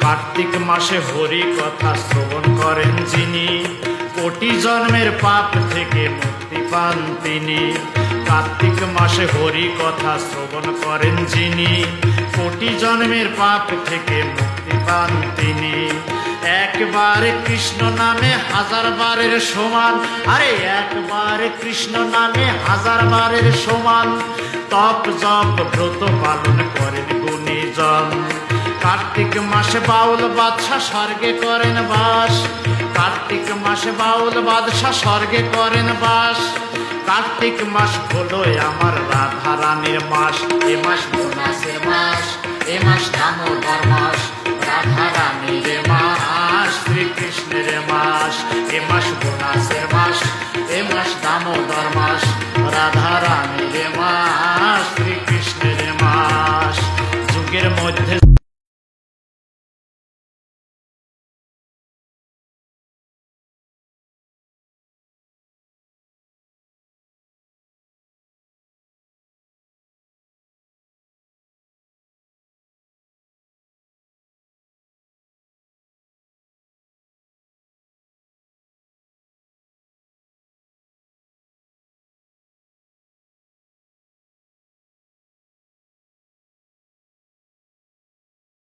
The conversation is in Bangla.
কার্তিক মাসে হরি কথা শ্রবণ করেন যিনি, কোটি জন্মের পাপ থেকে মুক্তি পান তিনি। কার্তিক মাসে হরি কথা শ্রবণ করেন যিনি, কোটি জন্মের পাপ থেকে মুক্তি পান তিনি। একবার কৃষ্ণ নামে হাজার বারের সমান, আরে একবার কৃষ্ণ নামে হাজার বারের সমান। তপ জপ ব্রত পালন করেন গুণীজন। কার্তিক মাসে বাউল বাদশা স্বর্গে করেন বাস, কার্তিক মাসে বাউল বাদশা স্বর্গে করেন বাস। কার্তিক মাস হলো আমার রাধা রানীর মাস, এ মাস বোনাসের মাস, এ মাস দামোদর মাস।